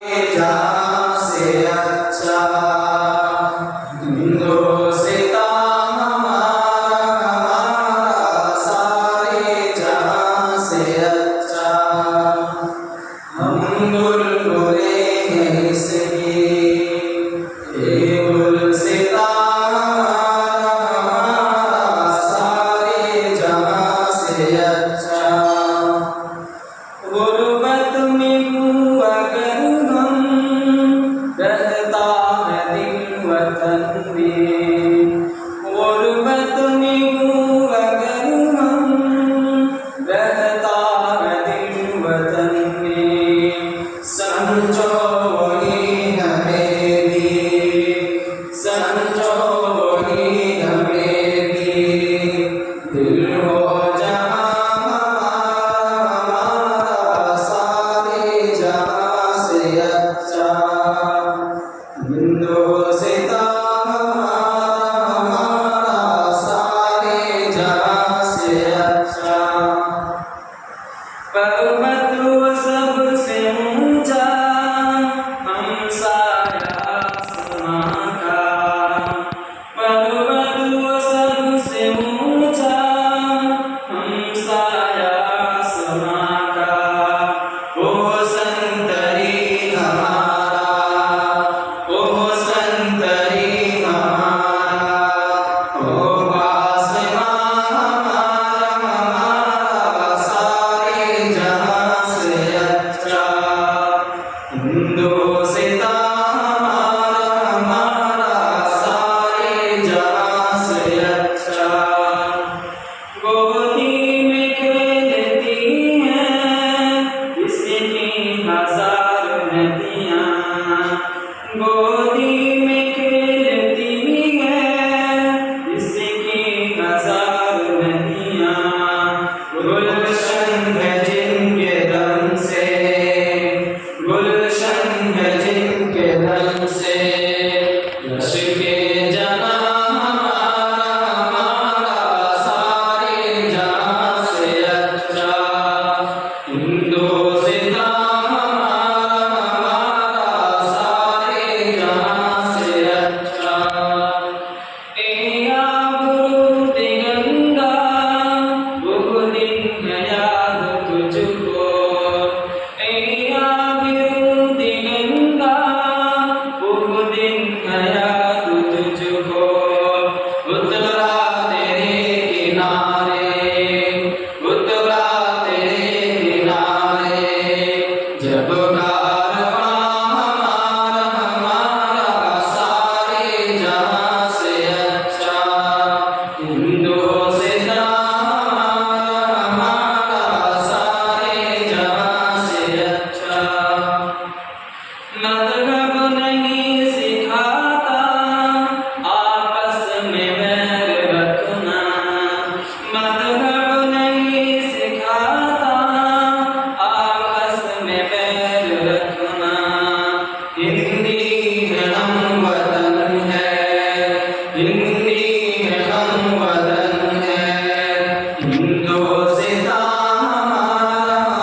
जहाँ से अच्छा हिंदुस्तान हमारा सारे जहाँ से अच्छा। हम बुलबुलें हैं इसकी ये गुलसितान हमारा सारे जहाँ से अच्छा। गुर्बत में हूँ अगर हम रहता है दिल वतन में, गुर्बत में हूँ अगर हम रहता है दिल वतन में। समझो वही हमें भी, समझो वही हमें भी दिल हो जहाँ अच्छा। हिंदुस्तान हमारा सारे जहाँ से अच्छा। पर्वत सबसे ऊंचा हमसाया आसमां का, पर्वत सबसे ऊंचा हमसाया आसमां का। ओ संतरी हमारा, ओ संतरी हमारा, ओ आसमां हमारा सारे जहाँ से अच्छा। हिंदुस्तान हमारा सारे जहाँ से अच्छा। गोदी में खेलती हैं इसकी हजार नदियाँ, गोदी में खेलती हैं इसकी हजार नदियाँ। गुलशन है जिनके दम से, गुलशन है जिनके दम से लश्के जना हमारा सारे जहाँ से अच्छा। हिंदुस्तान हमारा सारे जहाँ से अच्छा। ए आबरू दिगंगा वो दिन है याद तुझको, ए आबरू दिगंगा वो दिन है याद तुझको। उतरा तेरे किनारे, उतरा तेरे किनारे जब कारवां हमारा सारे जहाँ से अच्छा। हिंदुस्तान हमारा सारे जहाँ से अच्छा। मज़हब नहीं सिखाता आपस में बैर रखना, मज़हब नहीं सिखाता आपस में बैर रखना। हिंदी है हम वतन है, हिंदी है हम वतन है। हिंदुस्तान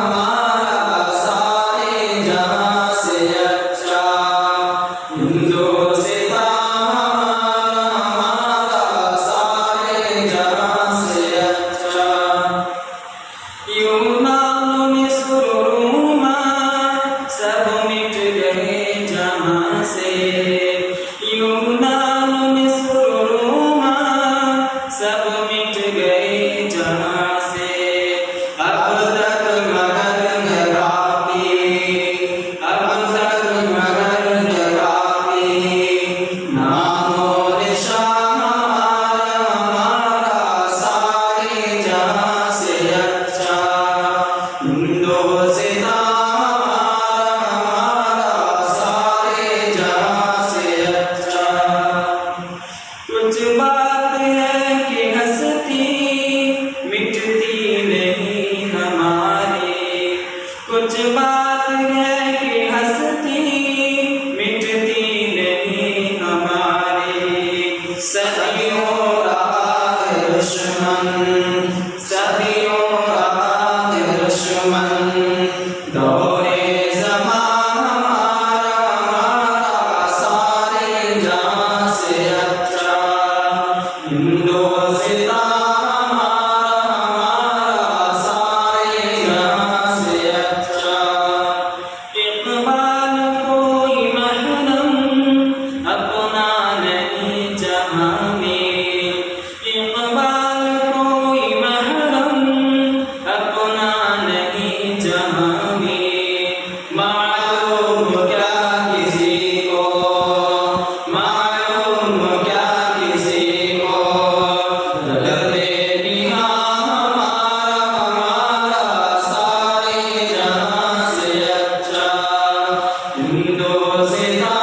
हमारा सारे जहाँ से अच्छा। हिंदुस्तान हमारा सारे जहाँ से अच्छा। यूनान मिस्र रोमा सब मिट गए जहाँ से, यूनान मिस्र रोमा सब मिट गए जहाँ से। अब तक मगर है बाकी, अब तक मगर है बाकी नामो निशान हमारा सारे जहाँ से अच्छा। हिंदुस्तान हमारा सारे जहाँ से इकबाल कोई महरम अपना नहीं जहां में, इकबाल कोई महरम अपना नहीं जहां में। मालूम क्या किसी को, मालूम क्या किसी को, दर्दे निगाह हमारा सारे जहां से अच्छा। हिंदोस्तान